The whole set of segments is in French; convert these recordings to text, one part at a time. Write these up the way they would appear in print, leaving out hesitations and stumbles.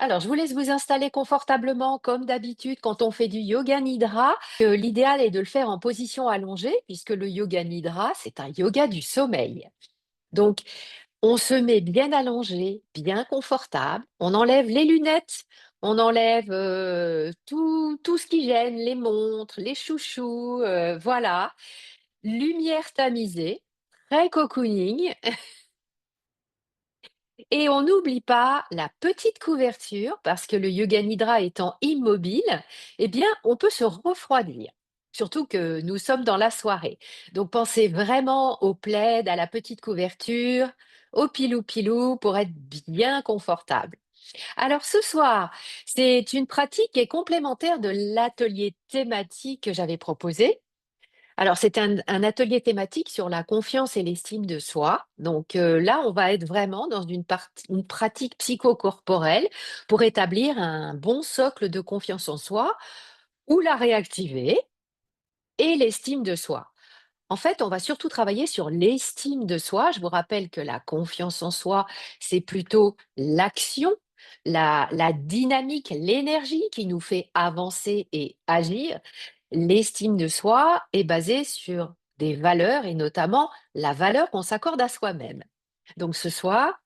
Alors, je vous laisse vous installer confortablement comme d'habitude quand on fait du yoga nidra. L'idéal est de le faire en position allongée puisque le yoga nidra, c'est un yoga du sommeil. Donc, on se met bien allongé, bien confortable, on enlève les lunettes, on enlève tout ce qui gêne, les montres, les chouchous, voilà. Lumière tamisée, très cocooning. Et on n'oublie pas la petite couverture parce que le yoga nidra étant immobile, eh bien, on peut se refroidir. Surtout que nous sommes dans la soirée. Donc, pensez vraiment au plaid, à la petite couverture, au pilou-pilou pour être bien confortable. Alors, ce soir, c'est une pratique qui est complémentaire de l'atelier thématique que j'avais proposé. Alors, c'est un atelier thématique sur la confiance et l'estime de soi. Donc, là, on va être vraiment dans une pratique psychocorporelle pour établir un bon socle de confiance en soi ou la réactiver et l'estime de soi. En fait, on va surtout travailler sur l'estime de soi. Je vous rappelle que la confiance en soi, c'est plutôt l'action, la dynamique, l'énergie qui nous fait avancer et agir. L'estime de soi est basée sur des valeurs et notamment la valeur qu'on s'accorde à soi-même. Donc ce soir,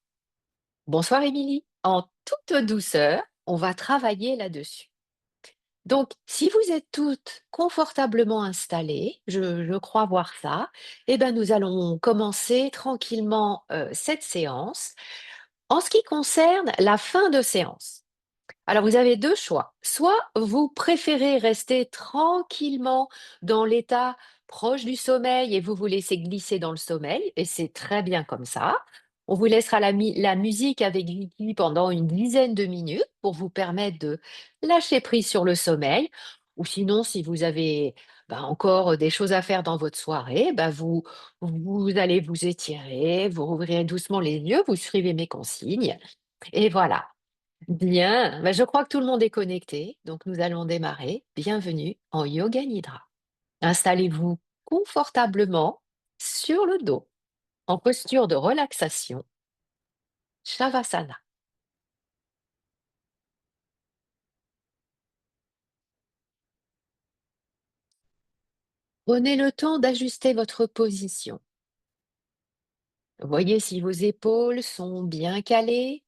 bonsoir Émilie, en toute douceur, on va travailler là-dessus. Donc, si vous êtes toutes confortablement installées, je crois voir ça, eh ben, nous allons commencer tranquillement cette séance. En ce qui concerne la fin de séance, alors vous avez 2 choix. Soit vous préférez rester tranquillement dans l'état proche du sommeil et vous vous laissez glisser dans le sommeil et c'est très bien comme ça. On vous laissera la musique avec Vicky pendant une dizaine de minutes pour vous permettre de lâcher prise sur le sommeil. Ou sinon, si vous avez, encore des choses à faire dans votre soirée, vous allez vous étirer, vous rouvrirez doucement les yeux, vous suivez mes consignes et voilà. Bien, je crois que tout le monde est connecté, donc nous allons démarrer. Bienvenue en Yoga Nidra. Installez-vous confortablement sur le dos, en posture de relaxation, Shavasana. Prenez le temps d'ajuster votre position. Voyez si vos épaules sont bien calées,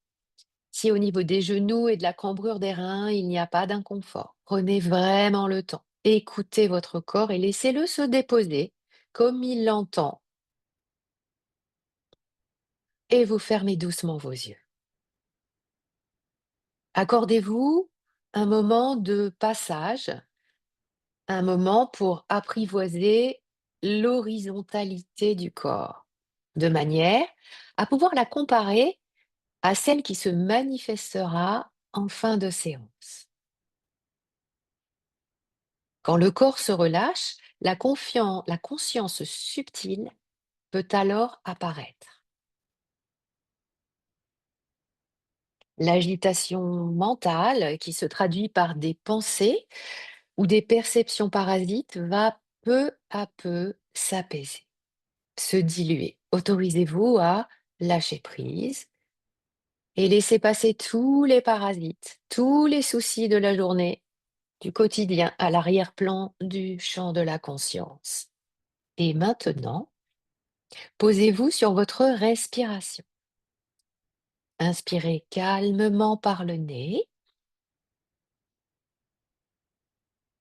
si au niveau des genoux et de la cambrure des reins, il n'y a pas d'inconfort. Prenez vraiment le temps. Écoutez votre corps et laissez-le se déposer comme il l'entend et vous fermez doucement vos yeux. Accordez-vous un moment de passage, un moment pour apprivoiser l'horizontalité du corps, de manière à pouvoir la comparer à celle qui se manifestera en fin de séance. Quand le corps se relâche, la conscience subtile peut alors apparaître. L'agitation mentale, qui se traduit par des pensées ou des perceptions parasites, va peu à peu s'apaiser, se diluer. Autorisez-vous à lâcher prise et laisser passer tous les parasites, tous les soucis de la journée, du quotidien à l'arrière-plan du champ de la conscience. Et maintenant, posez-vous sur votre respiration. Inspirez calmement par le nez.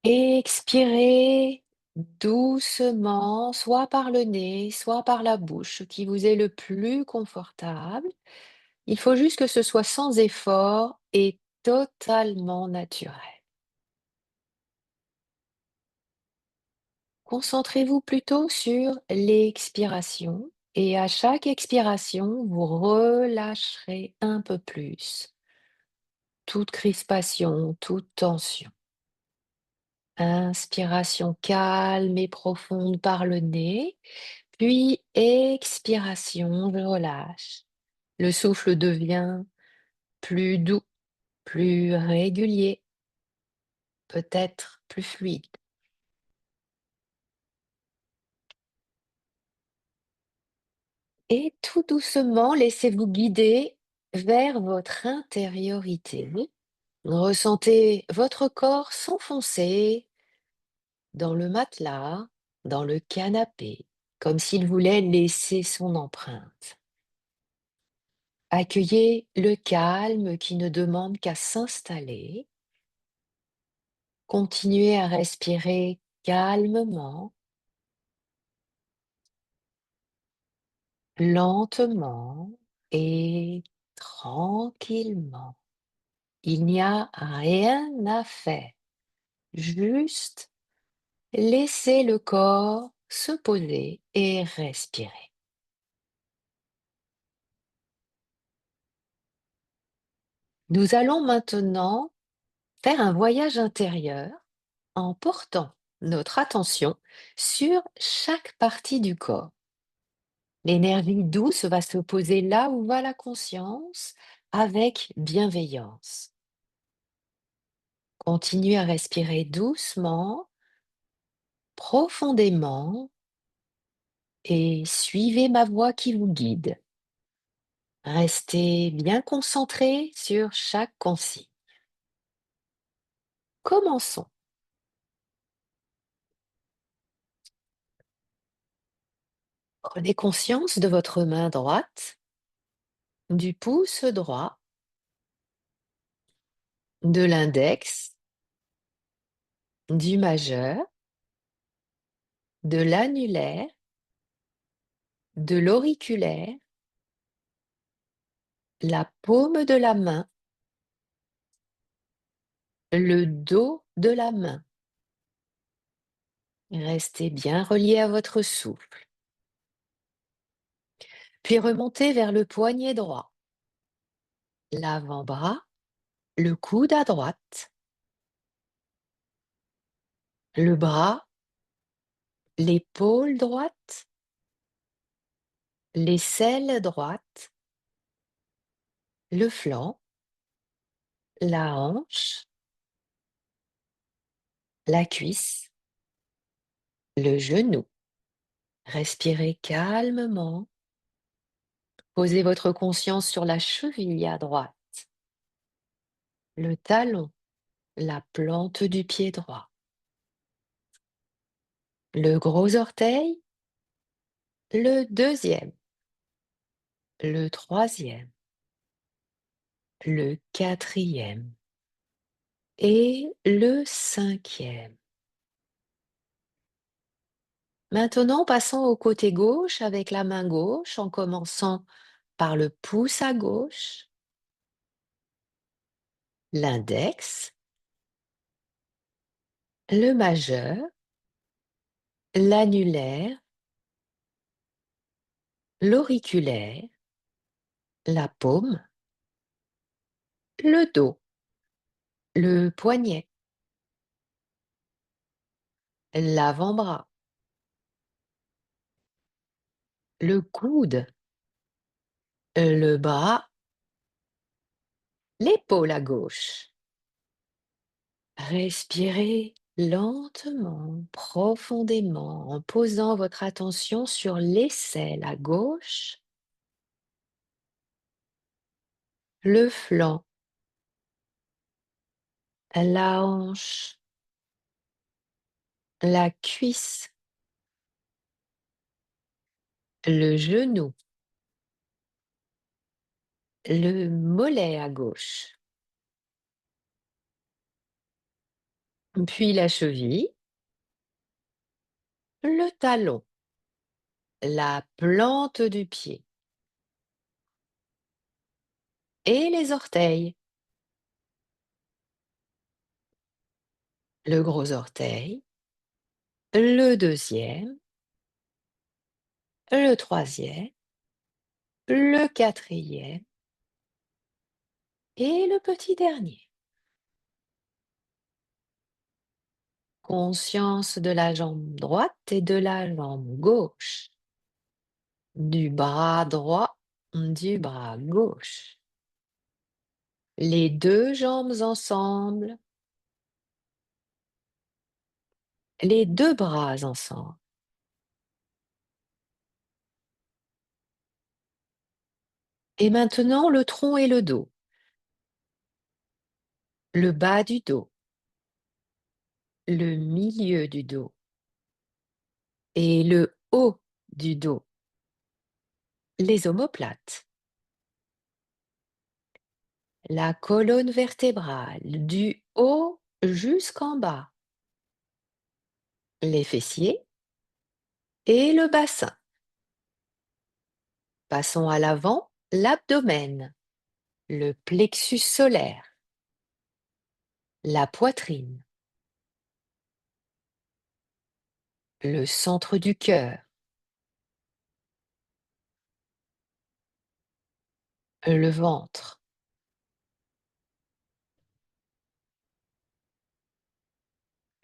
Expirez doucement, soit par le nez, soit par la bouche, ce qui vous est le plus confortable. Il faut juste que ce soit sans effort et totalement naturel. Concentrez-vous plutôt sur l'expiration et à chaque expiration, vous relâcherez un peu plus toute crispation, toute tension. Inspiration calme et profonde par le nez, puis expiration, je relâche. Le souffle devient plus doux, plus régulier, peut-être plus fluide. Et tout doucement, laissez-vous guider vers votre intériorité. Ressentez votre corps s'enfoncer dans le matelas, dans le canapé, comme s'il voulait laisser son empreinte. Accueillez le calme qui ne demande qu'à s'installer. Continuez à respirer calmement, lentement et tranquillement. Il n'y a rien à faire, juste laissez le corps se poser et respirer. Nous allons maintenant faire un voyage intérieur en portant notre attention sur chaque partie du corps. L'énergie douce va se poser là où va la conscience avec bienveillance. Continuez à respirer doucement, profondément et suivez ma voix qui vous guide. Restez bien concentré sur chaque consigne. Commençons. Prenez conscience de votre main droite, du pouce droit, de l'index, du majeur, de l'annulaire, de l'auriculaire, la paume de la main, le dos de la main. Restez bien relié à votre souffle. Puis remontez vers le poignet droit, l'avant-bras, le coude à droite, le bras, l'épaule droite, l'aisselle droite, le flanc, la hanche, la cuisse, le genou. Respirez calmement. Posez votre conscience sur la cheville à droite, le talon, la plante du pied droit, le gros orteil, le deuxième, le troisième, le quatrième et le cinquième. Maintenant, passons au côté gauche avec la main gauche en commençant par le pouce à gauche, l'index, le majeur, l'annulaire, l'auriculaire, la paume, le dos, le poignet, l'avant-bras, le coude, le bras, l'épaule à gauche. Respirez lentement, profondément, en posant votre attention sur l'aisselle à gauche, le flanc, la hanche, la cuisse, le genou, le mollet à gauche, puis la cheville, le talon, la plante du pied et les orteils, le gros orteil, le deuxième, le troisième, le quatrième et le petit dernier. Conscience de la jambe droite et de la jambe gauche, du bras droit, du bras gauche. Les deux jambes ensemble, les deux bras ensemble. Et maintenant le tronc et le dos. le bas du dos, le milieu du dos et le haut du dos, les omoplates, la colonne vertébrale du haut jusqu'en bas, les fessiers et le bassin. Passons à l'avant, l'abdomen, le plexus solaire, la poitrine, le centre du cœur, le ventre,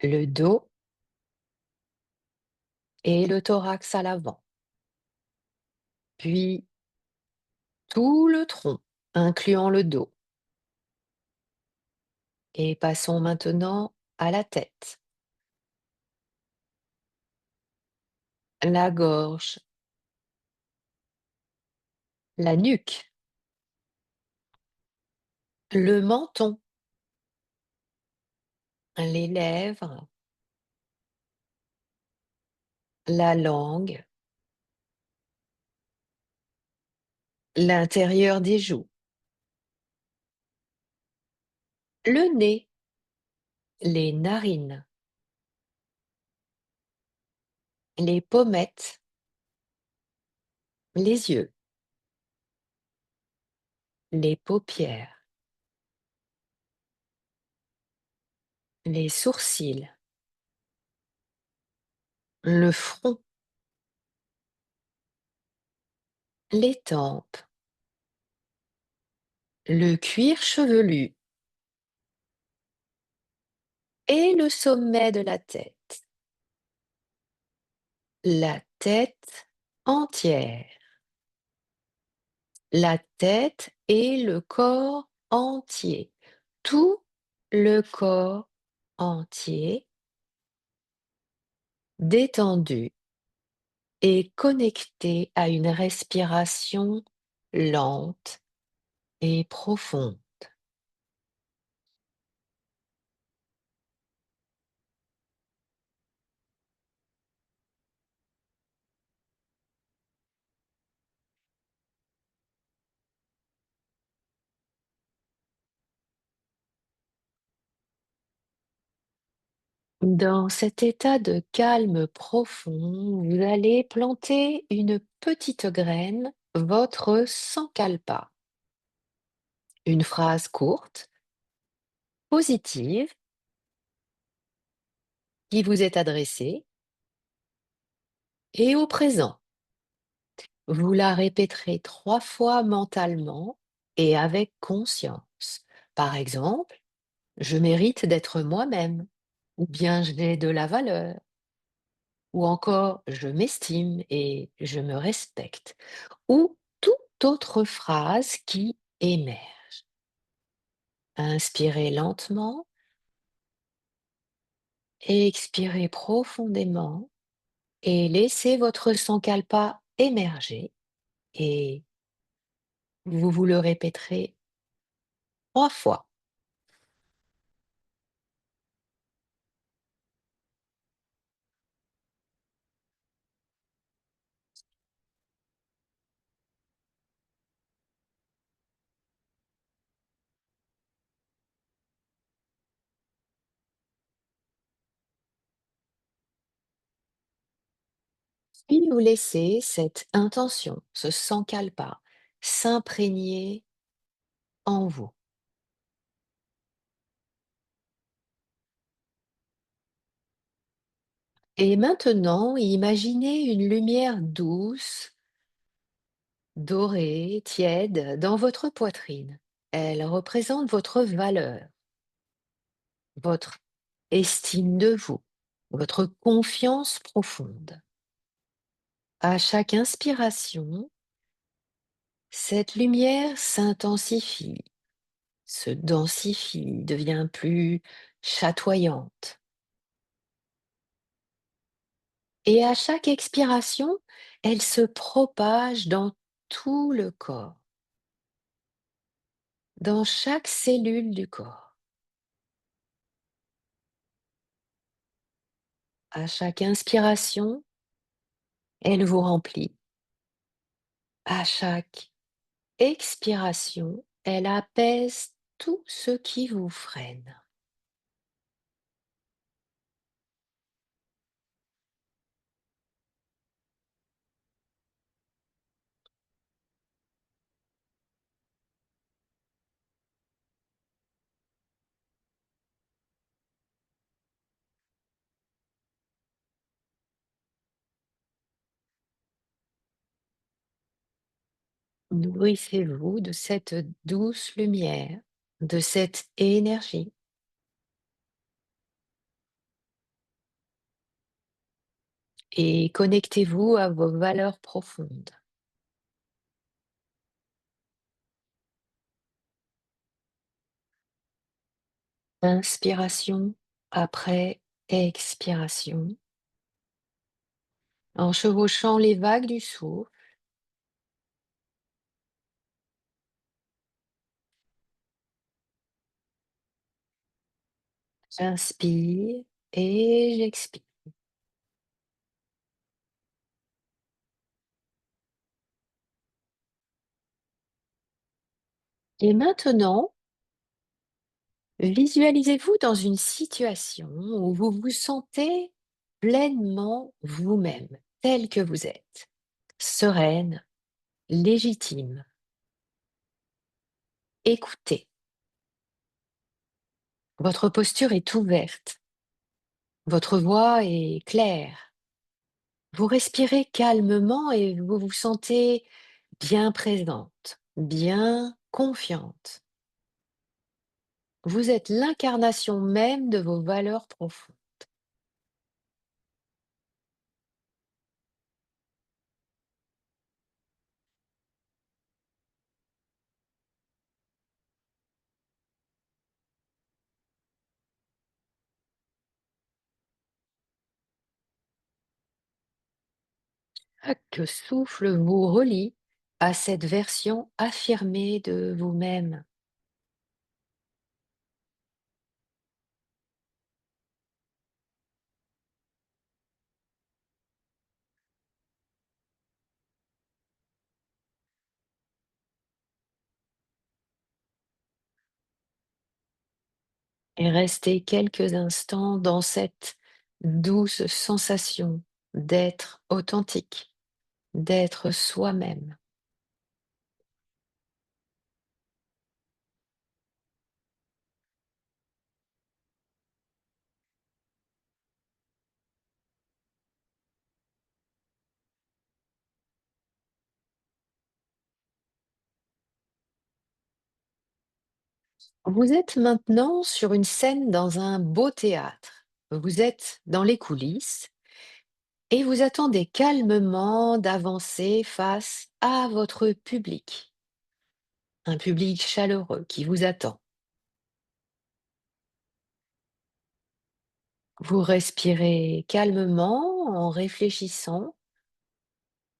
le dos et le thorax à l'avant, puis tout le tronc, incluant le dos. Et passons maintenant à la tête, la gorge, la nuque, le menton, les lèvres, la langue, l'intérieur des joues, le nez, les narines, les pommettes, les yeux, les paupières, les sourcils, le front, les tempes, le cuir chevelu et le sommet de la tête entière, la tête et le corps entier, tout le corps entier détendu et connecté à une respiration lente et profonde. Dans cet état de calme profond, vous allez planter une petite graine, votre sankalpa. Une phrase courte, positive, qui vous est adressée et au présent. Vous la répéterez 3 fois mentalement et avec conscience. Par exemple, je mérite d'être moi-même, ou bien j'ai de la valeur, ou encore je m'estime et je me respecte, ou toute autre phrase qui émerge. Inspirez lentement et expirez profondément et laissez votre sankalpa émerger et vous vous le répéterez 3 fois. Puis vous laissez cette intention, ce sankalpa, s'imprégner en vous. Et maintenant, imaginez une lumière douce, dorée, tiède, dans votre poitrine. Elle représente votre valeur, votre estime de vous, votre confiance profonde. À chaque inspiration, cette lumière s'intensifie, se densifie, devient plus chatoyante. Et à chaque expiration, elle se propage dans tout le corps, dans chaque cellule du corps. À chaque inspiration, elle vous remplit. À chaque expiration, elle apaise tout ce qui vous freine. Nourrissez-vous de cette douce lumière, de cette énergie et connectez-vous à vos valeurs profondes. Inspiration après expiration, en chevauchant les vagues du souffle. J'inspire et j'expire. Et maintenant, visualisez-vous dans une situation où vous vous sentez pleinement vous-même, tel que vous êtes, sereine, légitime. Écoutez, votre posture est ouverte, votre voix est claire. Vous respirez calmement et vous vous sentez bien présente, bien confiante. Vous êtes l'incarnation même de vos valeurs profondes. Chaque souffle vous relie à cette version affirmée de vous-même. Et restez quelques instants dans cette douce sensation d'être authentique, d'être soi-même. Vous êtes maintenant sur une scène dans un beau théâtre. Vous êtes dans les coulisses et vous attendez calmement d'avancer face à votre public, un public chaleureux qui vous attend. Vous respirez calmement en réfléchissant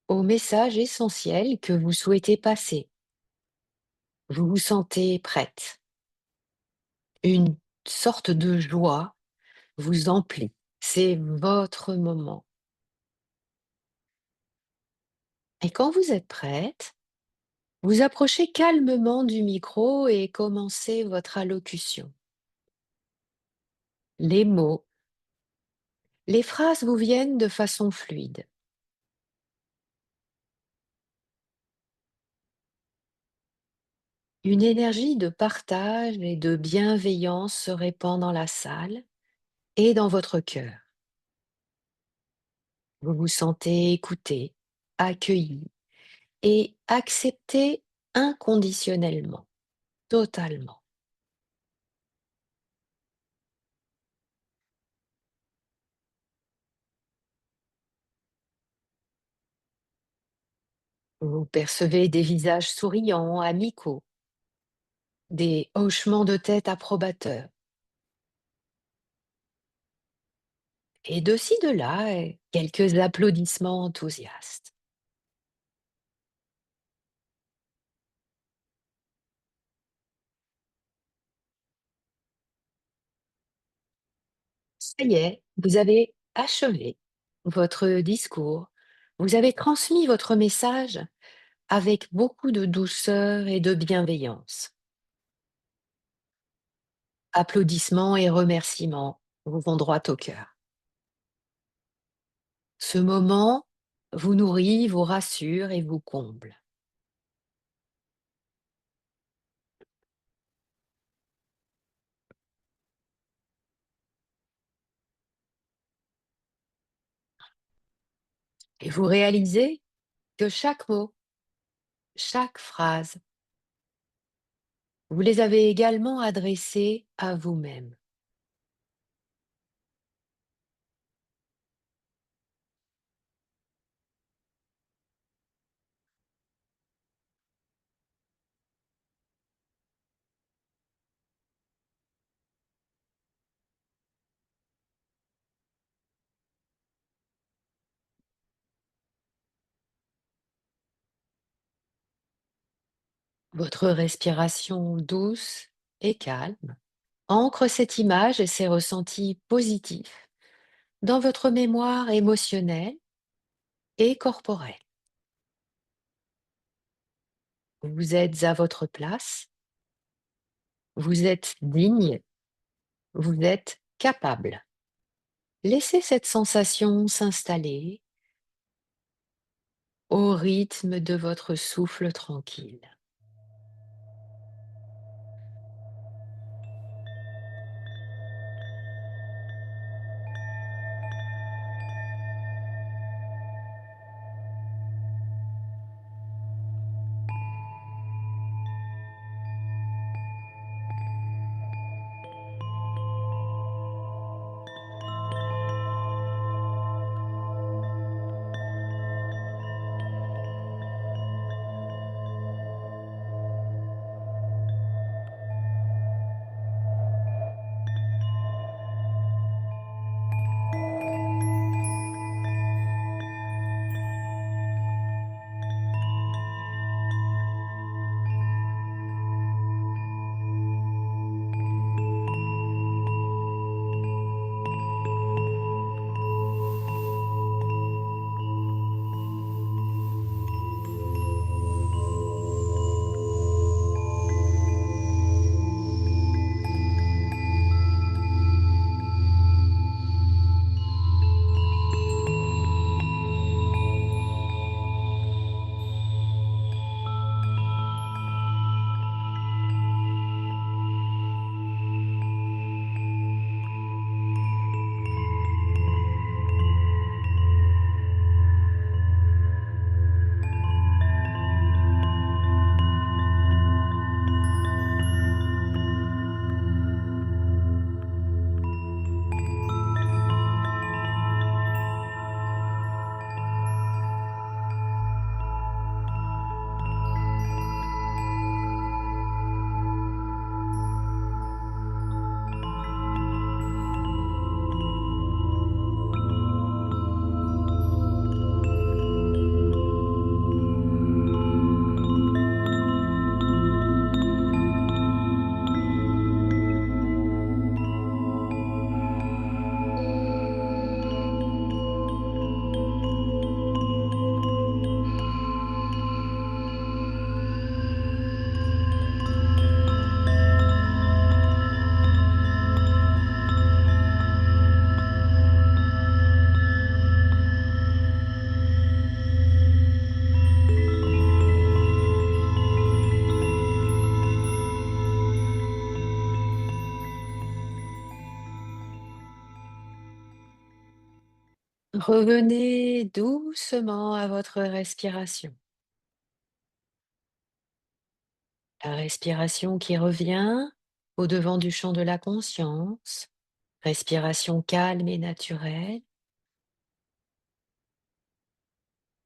au message essentiel que vous souhaitez passer. Vous vous sentez prête. Une sorte de joie vous emplit. C'est votre moment. Et quand vous êtes prête, vous approchez calmement du micro et commencez votre allocution. Les mots, les phrases vous viennent de façon fluide. Une énergie de partage et de bienveillance se répand dans la salle et dans votre cœur. Vous vous sentez écouté, accueilli et accepté inconditionnellement, totalement. Vous percevez des visages souriants, amicaux, des hochements de tête approbateurs. Et de ci, de là, quelques applaudissements enthousiastes. Ça y est, vous avez achevé votre discours. Vous avez transmis votre message avec beaucoup de douceur et de bienveillance. Applaudissements et remerciements vous vont droit au cœur. Ce moment vous nourrit, vous rassure et vous comble. Et vous réalisez que chaque mot, chaque phrase, vous les avez également adressés à vous-même. Votre respiration douce et calme ancre cette image et ces ressentis positifs dans votre mémoire émotionnelle et corporelle. Vous êtes à votre place, vous êtes digne, vous êtes capable. Laissez cette sensation s'installer au rythme de votre souffle tranquille. Revenez doucement à votre respiration. La respiration qui revient au-devant du champ de la conscience, respiration calme et naturelle.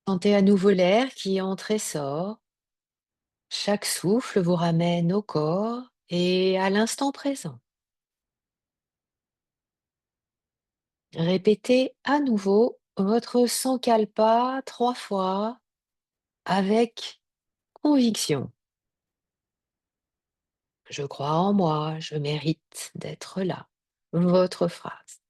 Sentez à nouveau l'air qui entre et sort. Chaque souffle vous ramène au corps et à l'instant présent. Répétez à nouveau votre sankalpa 3 fois avec conviction. Je crois en moi, je mérite d'être là. Votre phrase.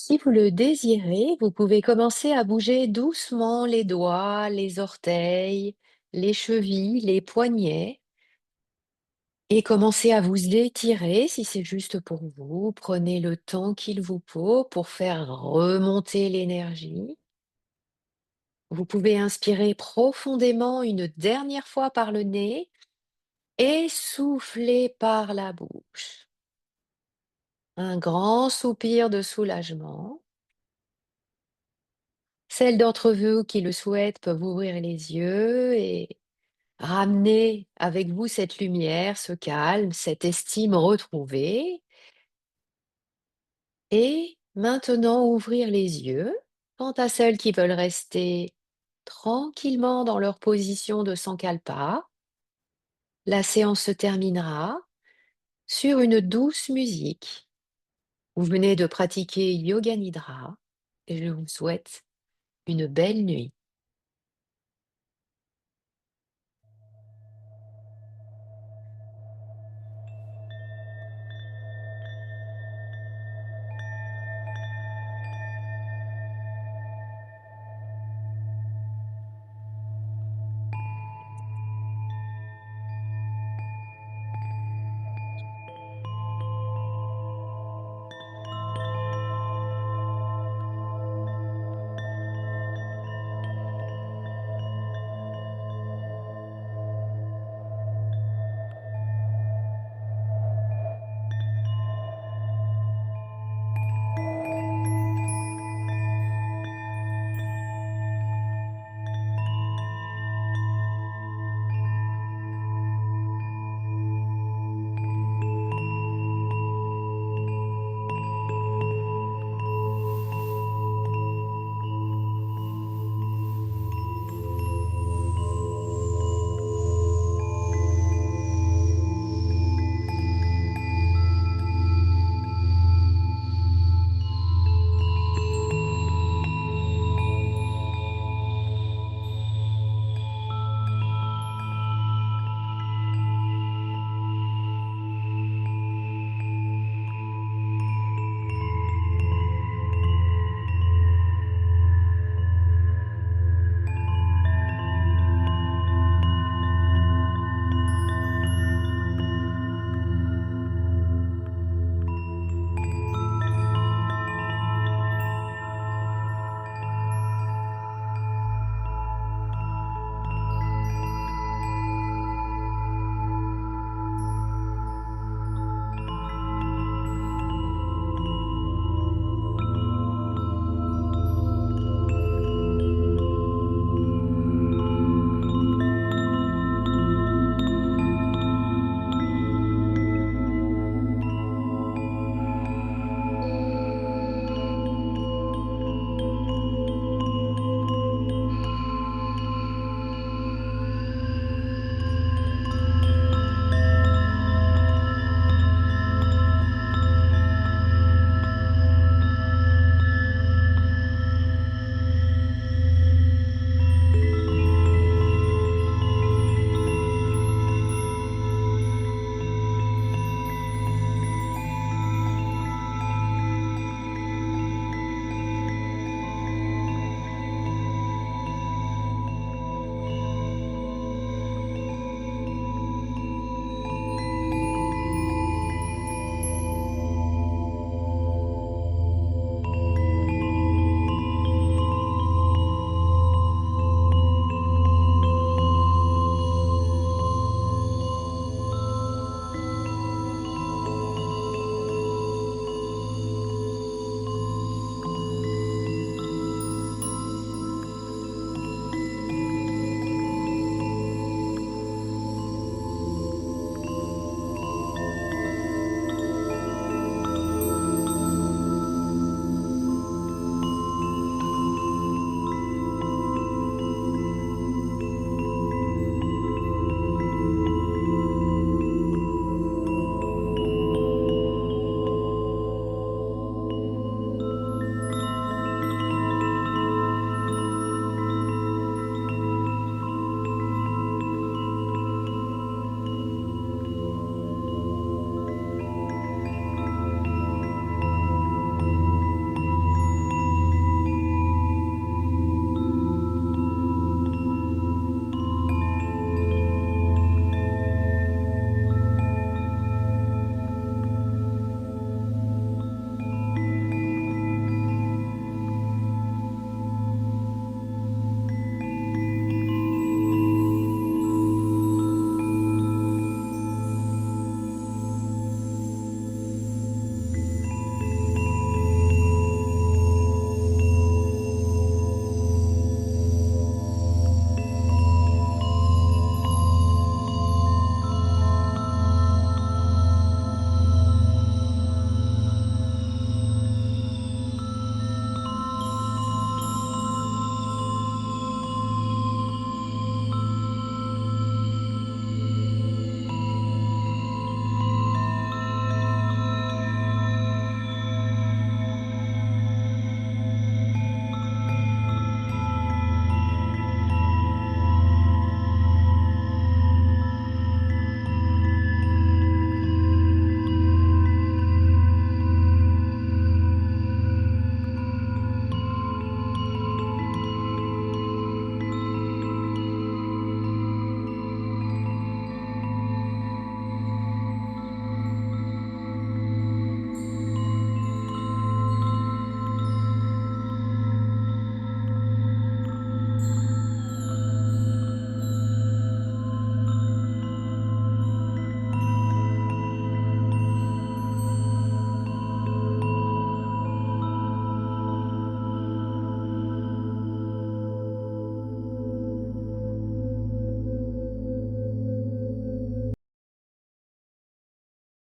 Si vous le désirez, vous pouvez commencer à bouger doucement les doigts, les orteils, les chevilles, les poignets et commencer à vous étirer si c'est juste pour vous. Prenez le temps qu'il vous faut pour faire remonter l'énergie. Vous pouvez inspirer profondément une dernière fois par le nez et souffler par la bouche. Un grand soupir de soulagement. Celles d'entre vous qui le souhaitent peuvent ouvrir les yeux et ramener avec vous cette lumière, ce calme, cette estime retrouvée. Et maintenant, ouvrir les yeux. Quant à celles qui veulent rester tranquillement dans leur position de Sankalpa, la séance se terminera sur une douce musique. Vous venez de pratiquer Yoga Nidra et je vous souhaite une belle nuit.